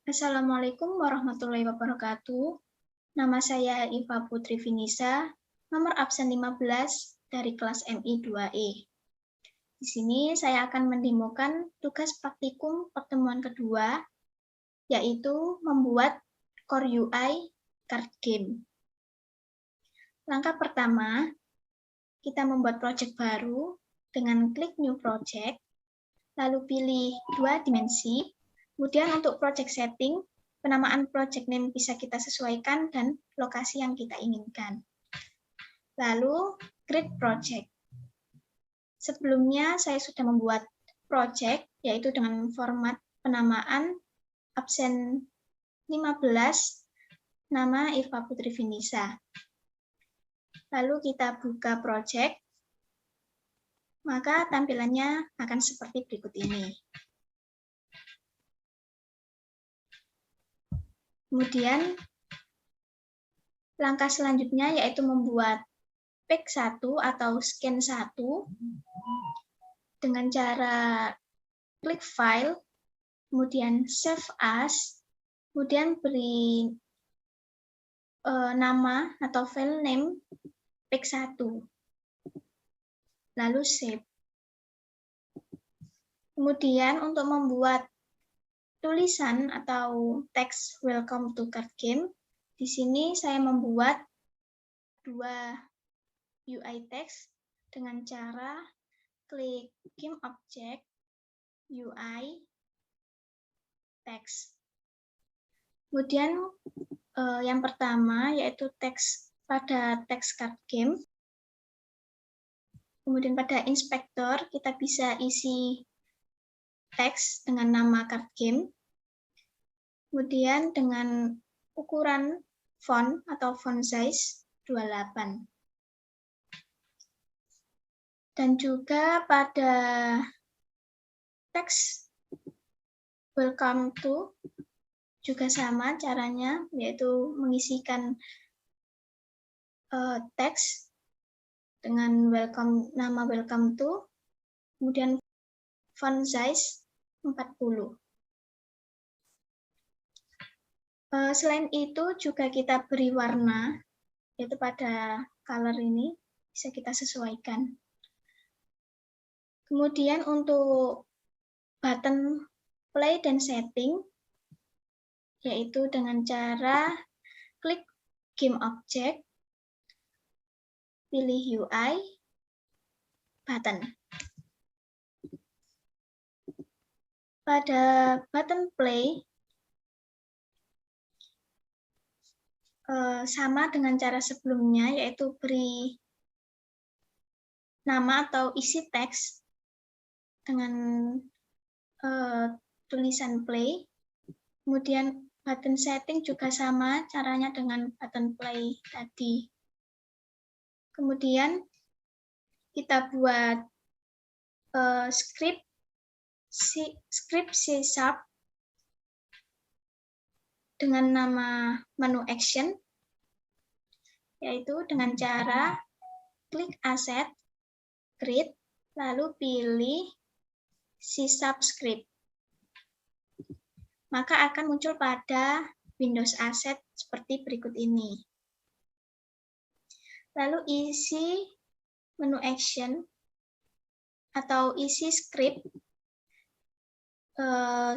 Assalamualaikum warahmatullahi wabarakatuh. Nama saya Iva Putri Vinisa, nomor absen 15 dari kelas MI 2E. Di sini saya akan mendemokan tugas praktikum pertemuan kedua, yaitu membuat Core UI card game. Langkah pertama, kita membuat project baru dengan klik New Project, lalu pilih 2 dimensi. Kemudian untuk project setting, penamaan project name bisa kita sesuaikan dan lokasi yang kita inginkan. Lalu, create project. Sebelumnya saya sudah membuat project, yaitu dengan format penamaan absen 15, nama Iva Putri Vinisa. Lalu kita buka project, maka tampilannya akan seperti berikut ini. Kemudian, langkah selanjutnya yaitu membuat pack 1 atau scan 1 dengan cara klik file, kemudian save as, kemudian beri nama atau file name pack 1, lalu save. Kemudian untuk membuat tulisan atau teks welcome to card game, di sini saya membuat 2 UI text dengan cara klik game object, UI, text. Kemudian yang pertama yaitu teks pada teks card game. Kemudian pada inspektor kita bisa isi teks dengan nama card game. Kemudian dengan ukuran font atau font size 28. Dan juga pada teks welcome to juga sama caranya, yaitu mengisikan teks dengan nama welcome to, kemudian font size 40. Selain itu juga kita beri warna, yaitu pada color ini bisa kita sesuaikan. Kemudian untuk button play dan setting, yaitu dengan cara klik game object, pilih UI, button. Pada button play, sama dengan cara sebelumnya, yaitu beri nama atau isi teks dengan tulisan play. Kemudian button setting juga sama caranya dengan button play tadi. Kemudian kita buat script C# dengan nama menu action, yaitu dengan cara klik asset, create, lalu pilih C# script. Maka akan muncul pada Windows Asset seperti berikut ini. Lalu isi menu action atau isi script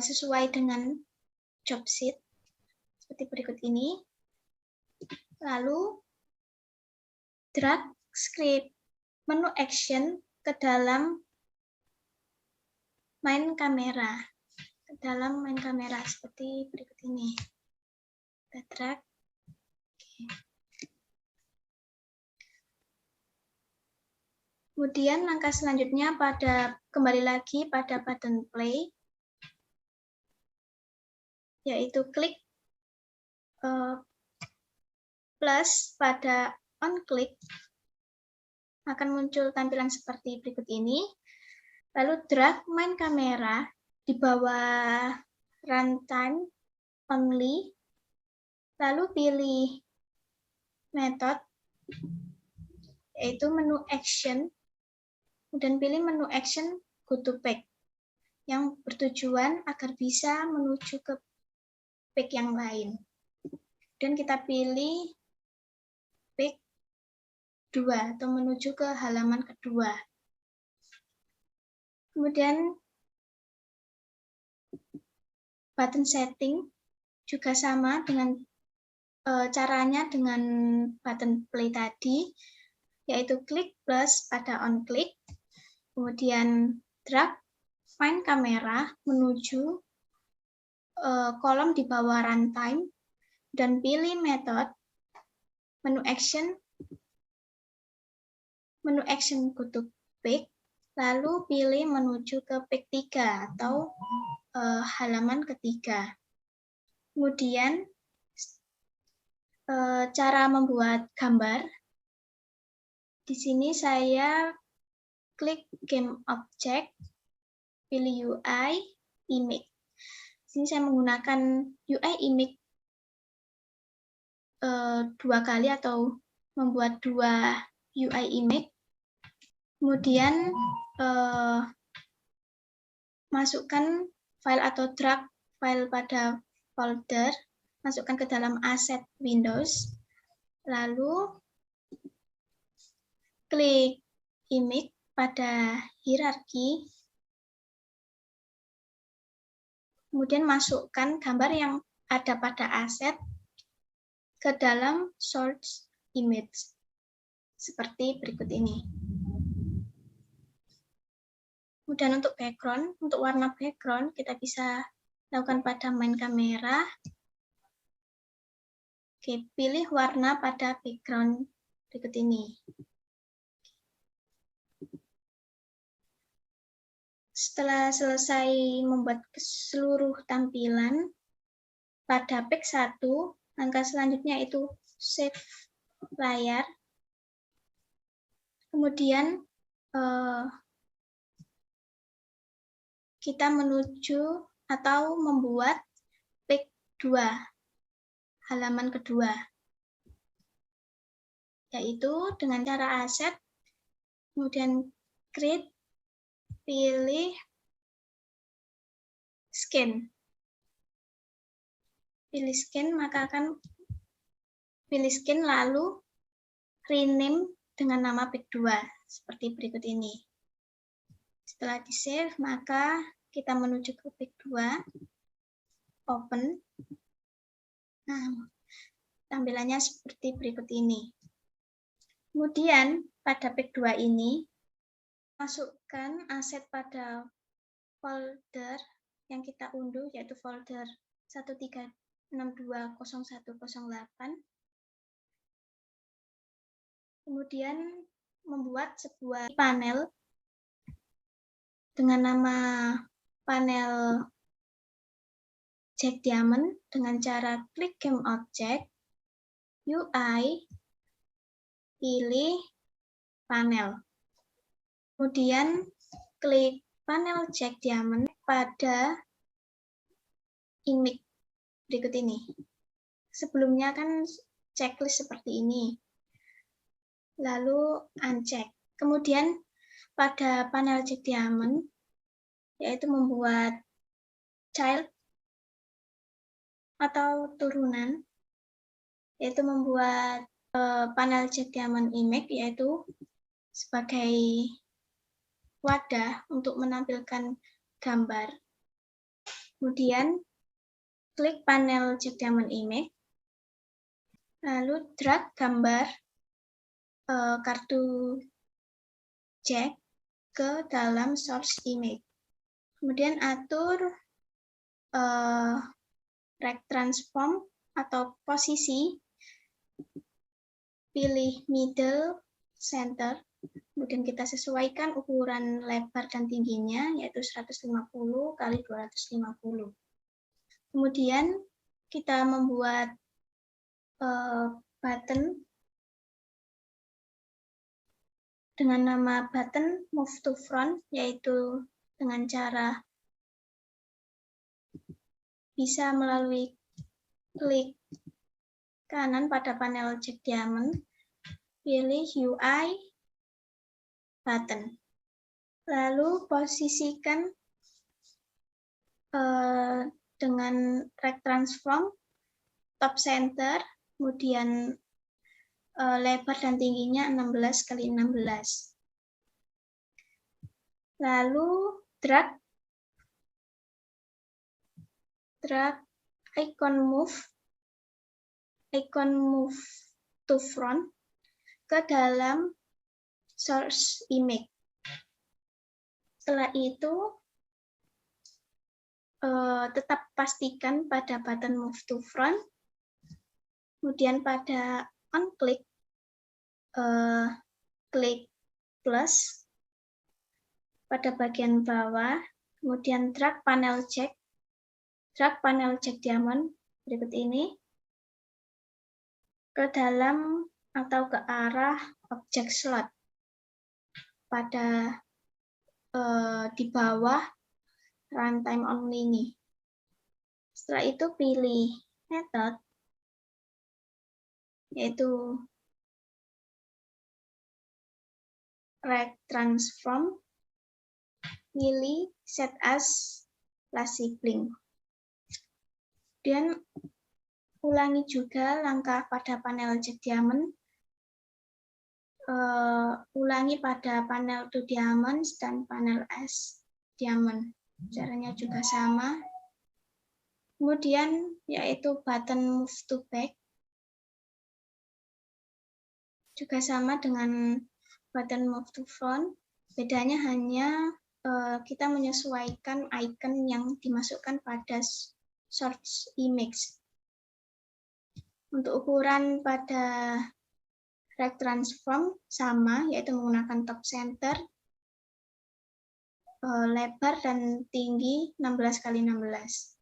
sesuai dengan job sheet seperti berikut ini. Lalu drag script menu action ke dalam main kamera. Seperti berikut ini. Kita drag. Kemudian langkah selanjutnya kembali lagi pada button play, yaitu klik plus pada on click, akan muncul tampilan seperti berikut ini. Lalu drag main kamera di bawah runtime only, lalu pilih method, yaitu menu action, kemudian pilih menu action go to back, yang bertujuan agar bisa menuju ke page yang lain. Dan kita pilih page 2 atau menuju ke halaman kedua. Kemudian button setting juga sama dengan caranya dengan button play tadi, yaitu klik plus pada on click, kemudian drag find kamera menuju kolom di bawah runtime, dan pilih method menu action go to page, lalu pilih menuju ke page 3 atau halaman ketiga. Kemudian cara membuat gambar. Di sini saya klik game object, pilih UI image. Di sini saya menggunakan UI image 2 kali atau membuat 2 UI image. Kemudian masukkan file atau drag file pada folder, masukkan ke dalam aset Windows, lalu klik image pada hierarki, kemudian masukkan gambar yang ada pada aset ke dalam source image, seperti berikut ini. Kemudian untuk background, untuk warna background kita bisa lakukan pada main kamera. Oke, pilih warna pada background berikut ini. Setelah selesai membuat seluruh tampilan pada page 1, langkah selanjutnya itu save layar. Kemudian kita menuju atau membuat page 2, halaman kedua, yaitu dengan cara aset, kemudian create, pilih scan. Pilih scan, maka akan pilih scan lalu rename dengan nama page 2, seperti berikut ini. Setelah di-save, maka kita menuju ke page 2, open. Nah, tampilannya seperti berikut ini. Kemudian, pada page 2 ini, masukkan aset pada folder yang kita unduh, yaitu folder 13620108. Kemudian, membuat sebuah panel dengan nama panel Jack Diamond dengan cara klik game object, UI, pilih panel. Kemudian klik panel Jack Diamond pada image berikut ini. Sebelumnya kan checklist seperti ini. Lalu uncheck. Kemudian pada panel Jack Diamond, yaitu membuat child atau turunan, yaitu membuat panel Jack Diamond image, yaitu sebagai wadah untuk menampilkan gambar. Kemudian klik panel Jack Diamond image, lalu drag gambar kartu Jack ke dalam source image. Kemudian atur rect transform atau posisi, pilih middle, center, kemudian kita sesuaikan ukuran lebar dan tingginya, yaitu 150 kali 250. Kemudian kita membuat button dengan nama button move to front, yaitu dengan cara bisa melalui klik kanan pada panel Jack Diamond, pilih UI button, lalu posisikan dengan rect transform, top center, kemudian lebar dan tingginya 16 kali 16. Lalu drag icon move to front ke dalam source image. Setelah itu tetap pastikan pada button move to front, kemudian pada on click klik plus pada bagian bawah, kemudian drag panel check diamond berikut ini ke dalam atau ke arah objek slot pada di bawah runtime only ini. Setelah itu pilih method, yaitu rect transform, pilih set as last sibling. Kemudian ulangi juga langkah pada panel check diamond, ulangi pada panel to diamonds dan panel S diamond. Caranya juga sama. Kemudian yaitu button move to back, juga sama dengan button move to front. Bedanya hanya kita menyesuaikan icon yang dimasukkan pada source image. Untuk ukuran pada rect transform sama, yaitu menggunakan top center, lebar dan tinggi 16 kali 16.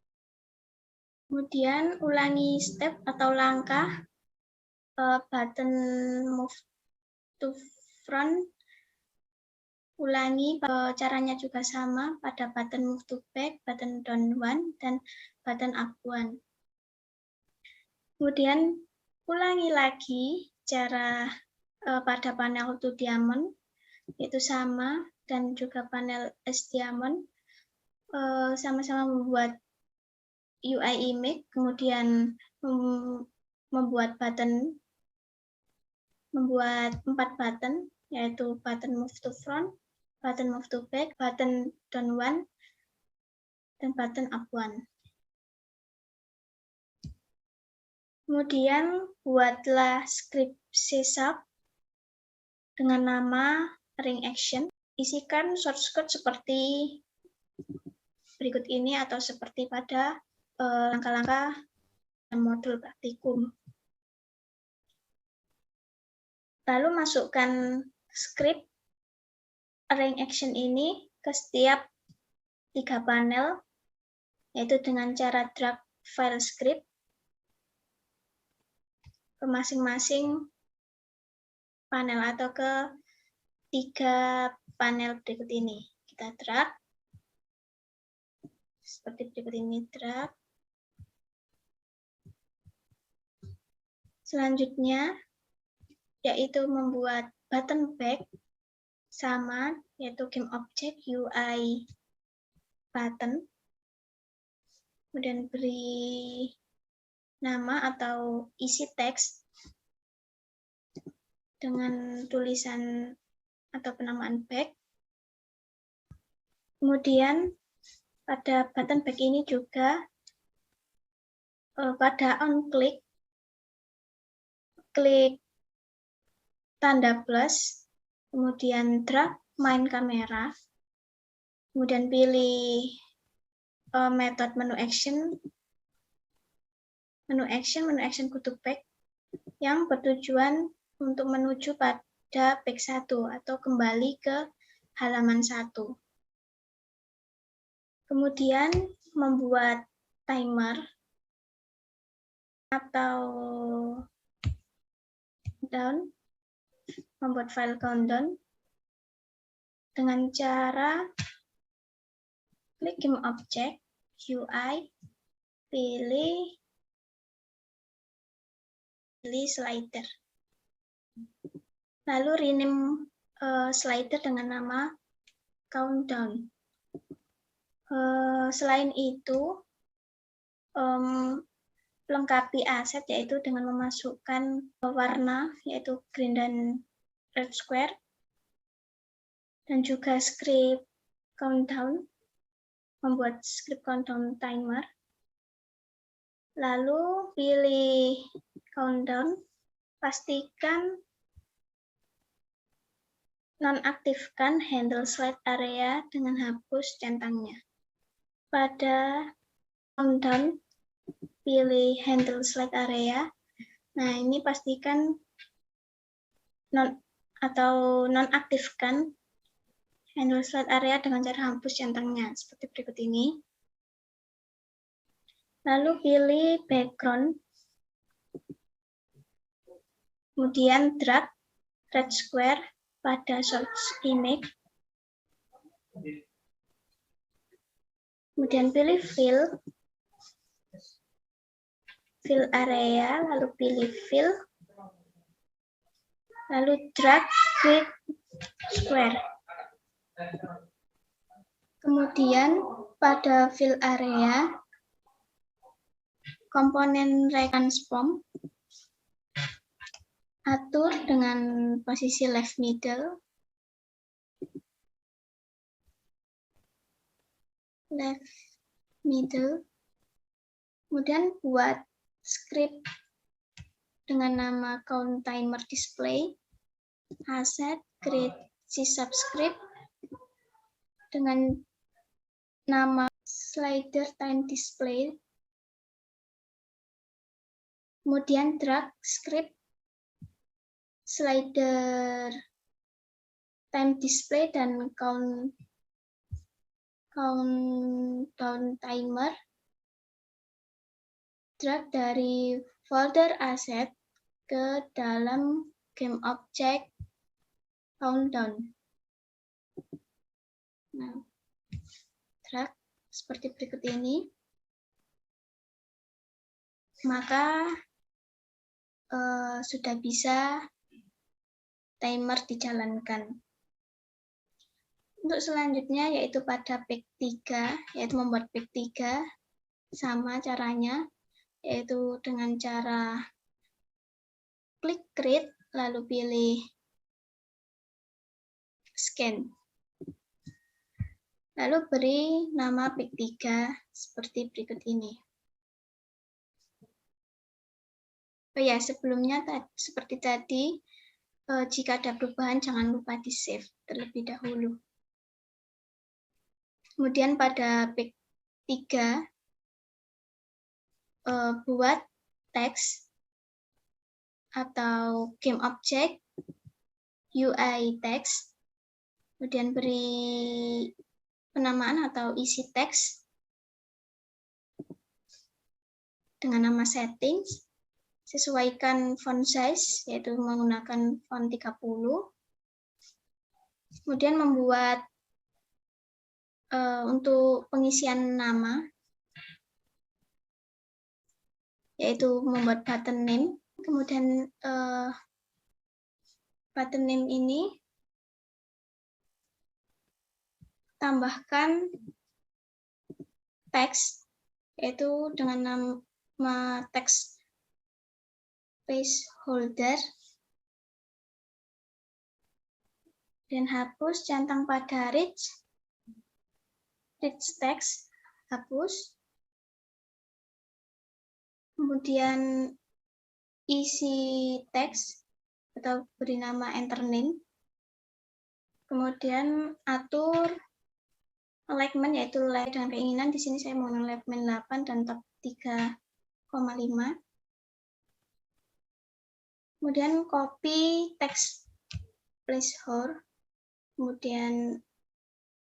Kemudian ulangi step atau langkah button move to front. Ulangi, caranya juga sama pada button move to back, button down 1, dan button up 1. Kemudian ulangi lagi cara pada panel to diamond, yaitu sama, dan juga panel S diamond, sama-sama membuat UI image, kemudian membuat 4 button, yaitu button move to front, button move to back, button down 1, dan button up 1. Kemudian buatlah script C# dengan nama ring action. Isikan source code seperti berikut ini atau seperti pada langkah-langkah modul praktikum. Lalu masukkan script ring action ini ke setiap 3 panel, yaitu dengan cara drag file script ke masing-masing panel atau ke 3 panel berikut ini. Kita drag seperti berikut ini, drag. Selanjutnya yaitu membuat button back sama, yaitu game object UI button. Kemudian beri nama atau isi teks dengan tulisan atau penamaan back. Kemudian pada button back ini juga pada on klik tanda plus, kemudian drag main kamera, kemudian pilih metode menu action go to back yang bertujuan untuk menuju pada back 1 atau kembali ke halaman 1. Kemudian membuat timer atau down, membuat file countdown dengan cara klik game object UI, pilih slider. Lalu rename slider dengan nama countdown. Selain itu, melengkapi aset yaitu dengan memasukkan warna yaitu green dan red square dan juga script countdown, membuat script countdown timer. Lalu pilih countdown, pastikan nonaktifkan handle slide area dengan hapus centangnya. Pada countdown, pilih handle slide area. Nah, ini pastikan nonaktifkan handle slide area dengan cara hapus centangnya seperti berikut ini. Lalu pilih background, kemudian drag red square pada source image, kemudian pilih fill area, lalu pilih fill, lalu drag grid square. Kemudian pada fill area, komponen transform atur dengan posisi left middle, kemudian buat script dengan nama count timer display, asset create si subscript dengan nama slider time display, kemudian drag script slider time display dan countdown timer, drag dari folder asset ke dalam game object countdown. Nah, drag seperti berikut ini. Maka sudah bisa timer dijalankan. Untuk selanjutnya yaitu pada back 3, yaitu membuat back 3, sama caranya, yaitu dengan cara klik create, lalu pilih scan. Lalu beri nama back 3 seperti berikut ini. Oh ya, sebelumnya seperti tadi, jika ada perubahan jangan lupa di-save terlebih dahulu. Kemudian pada back 3, buat teks atau game object, UI text, kemudian beri penamaan atau isi teks dengan nama settings, sesuaikan font size, yaitu menggunakan font 30, kemudian membuat untuk pengisian nama, yaitu membuat button name, kemudian button name ini tambahkan teks, yaitu dengan nama teks placeholder, dan hapus centang pada rich text, hapus. Kemudian isi teks atau beri nama enter name. Kemudian atur alignment, yaitu layout dengan keinginan. Di sini saya mau alignment 8 dan top 3,5. Kemudian copy teks placeholder, kemudian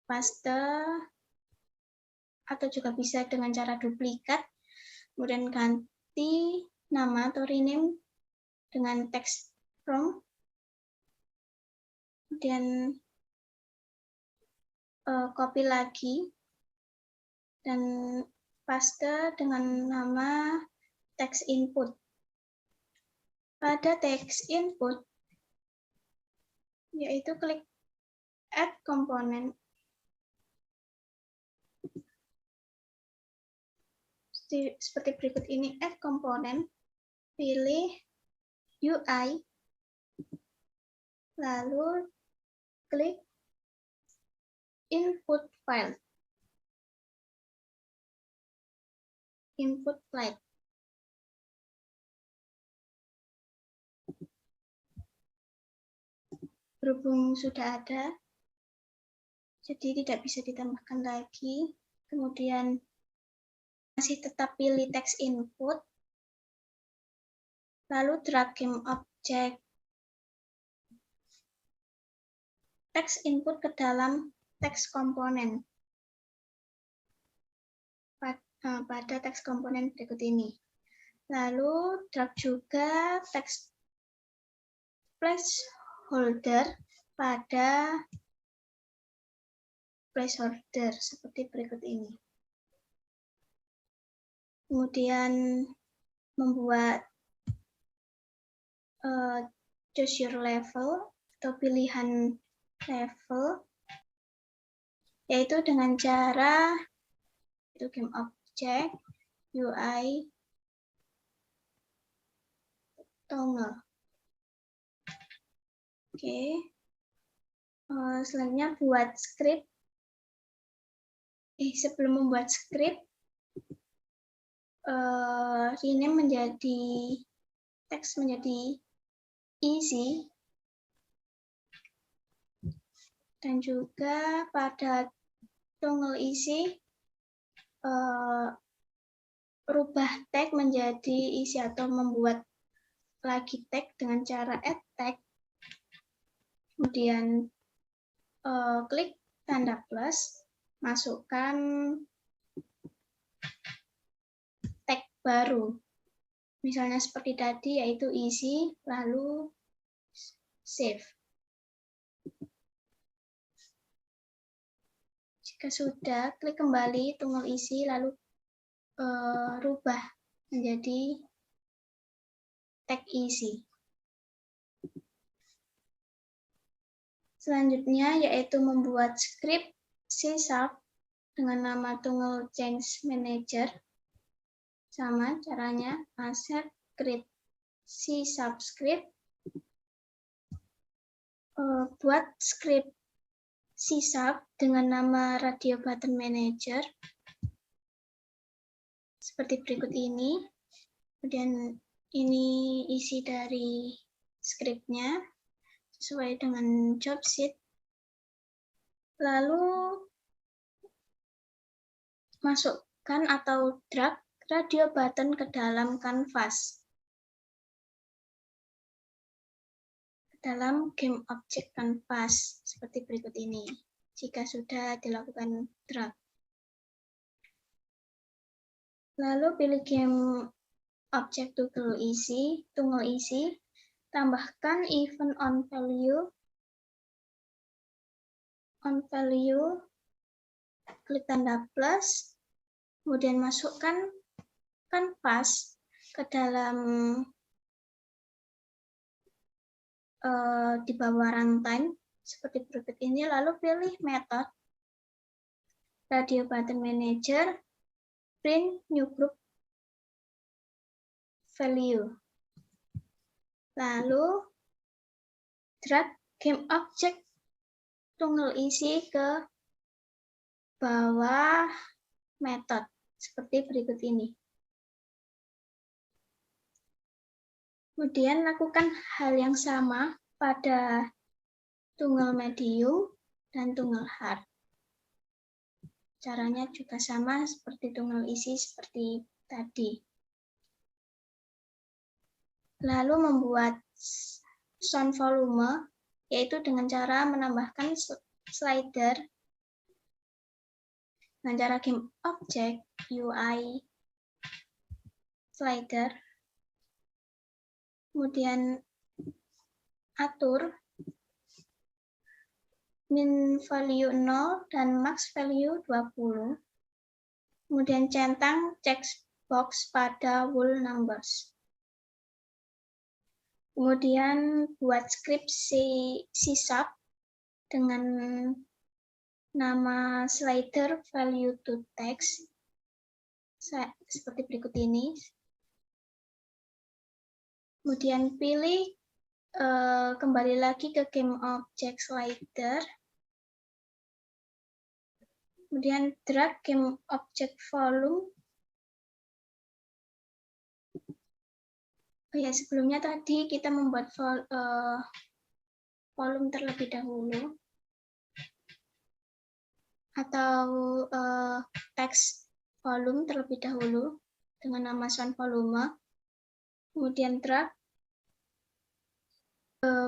paste, atau juga bisa dengan cara duplikat, kemudian ganti nama atau rename dengan teks from, kemudian copy lagi dan paste dengan nama teks input. Pada teks input, yaitu klik add component. seperti berikut ini. Add component, pilih UI, lalu klik input file. Input file. Berhubung sudah ada, jadi tidak bisa ditambahkan lagi. Kemudian masih tetap pilih text input, lalu drag game object text input ke dalam text komponen. Pada text komponen berikut ini. Lalu drag juga text placeholder pada placeholder seperti berikut ini. Kemudian membuat choose your level atau pilihan level, yaitu dengan cara itu game object UI toggle. Oke. Selanjutnya buat script. Sebelum membuat script, rename menjadi teks menjadi easy, dan juga pada toggle easy rubah tag menjadi easy atau membuat lagi tag dengan cara add tag. Kemudian klik tanda plus, masukkan tag baru. Misalnya seperti tadi, yaitu easy, lalu save. Jika sudah, klik kembali toggle easy, lalu rubah menjadi tag easy. Selanjutnya yaitu membuat script C# dengan nama toggle change manager. Sama caranya, asset create C# script. Buat script C# dengan nama radio button manager seperti berikut ini. Kemudian ini isi dari scriptnya sesuai dengan job sheet. Lalu masukkan atau drag radio button ke dalam canvas, ke dalam game object canvas seperti berikut ini. Jika sudah dilakukan drag, lalu pilih game object toggle easy, tambahkan event on value, klik tanda plus, kemudian masukkan canvas ke dalam di bawah runtime seperti berikut ini, lalu pilih method radio button manager print new group value, lalu drag game object toggle easy ke bawah method seperti berikut ini. Kemudian lakukan hal yang sama pada toggle medium dan toggle hard. Caranya juga sama seperti toggle easy seperti tadi. Lalu membuat sound volume, yaitu dengan cara menambahkan slider dengan cara game object UI slider. Kemudian atur min value 0 dan max value 20. Kemudian centang checkbox pada whole numbers. Kemudian buat script C# dengan nama slider value to text. seperti berikut ini. Kemudian pilih kembali lagi ke game object slider. Kemudian drag game object volume. Oh ya, sebelumnya tadi kita membuat volume terlebih dahulu. Atau teks volume terlebih dahulu dengan nama sound volume. Kemudian drag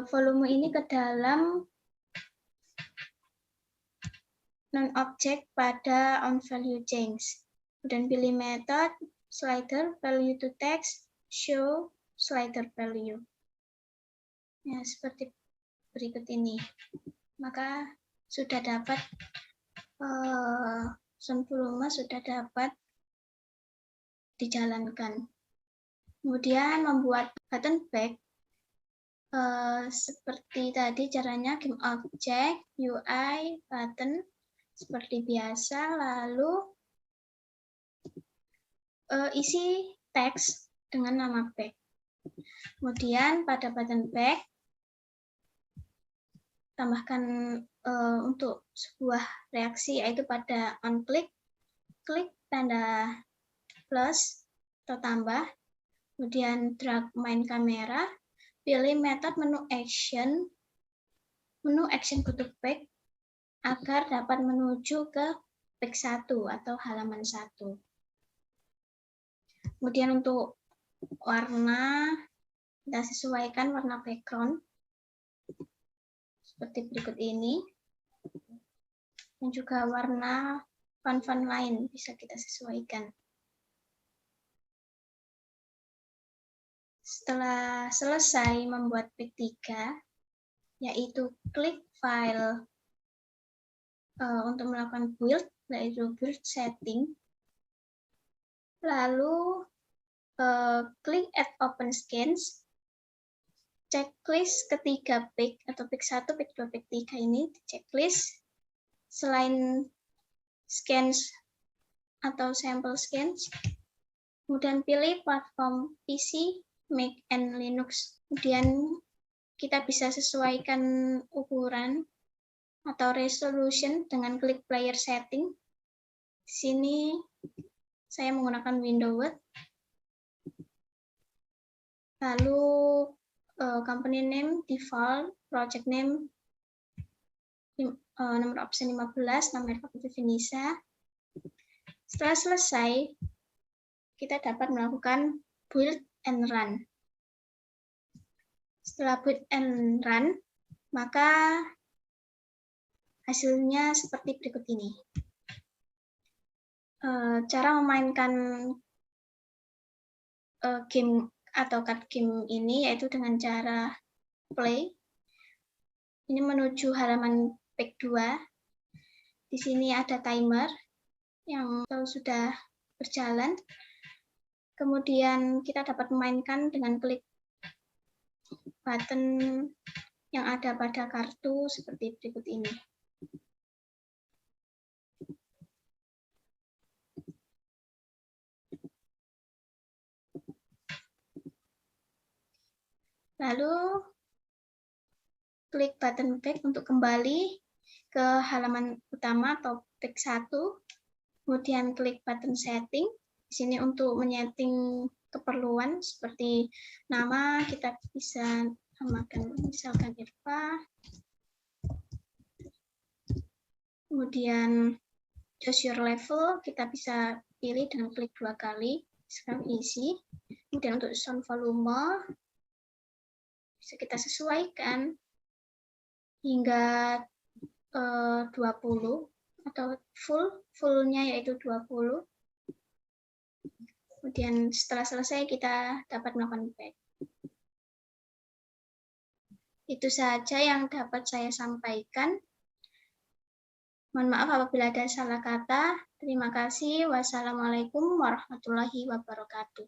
volume ini ke dalam non-object pada onValueChange. Kemudian pilih method slider value to text show slider value. Ya, seperti berikut ini. Maka sudah dapat sound volume sudah dapat dijalankan. Kemudian membuat button back. Seperti tadi caranya game object, UI, button seperti biasa, lalu isi teks dengan nama back. Kemudian pada button back tambahkan untuk sebuah reaksi yaitu pada on click, klik tanda plus atau tambah, kemudian drag main kamera. Pilih metode menu action go to back agar dapat menuju ke back 1 atau halaman 1. Kemudian untuk warna, kita sesuaikan warna background seperti berikut ini. Dan juga warna font lain bisa kita sesuaikan. Setelah selesai membuat back 3, yaitu klik file untuk melakukan build, yaitu build setting. Lalu klik add open scans. Checklist ketiga back atau back 1, back 2, back 3 ini checklist. Selain scans atau sampel scans, kemudian pilih platform PC, Mac, and Linux. Kemudian kita bisa sesuaikan ukuran atau resolution dengan klik player setting. Di sini saya menggunakan Windows Word. Lalu company name, default, project name, nomor absen 15, nama Fakultas Finisa. Setelah selesai, kita dapat melakukan build and run. Setelah build and run, maka hasilnya seperti berikut ini. Cara memainkan game atau card game ini yaitu dengan cara play. Ini menuju halaman back 2. Di sini ada timer yang sudah berjalan. Kemudian kita dapat memainkan dengan klik button yang ada pada kartu seperti berikut ini. Lalu klik button back untuk kembali ke halaman utama atau back 1. Kemudian klik button setting. Di sini untuk menyeting keperluan seperti nama, kita bisa namakan misalkan Irfa. Kemudian choose your level, kita bisa pilih dengan klik 2 kali. Sekarang isi. Kemudian untuk sound volume bisa kita sesuaikan hingga 20 atau fullnya yaitu 20. Kemudian setelah selesai kita dapat melakukan back. Itu saja yang dapat saya sampaikan. Mohon maaf apabila ada salah kata. Terima kasih. Wassalamualaikum warahmatullahi wabarakatuh.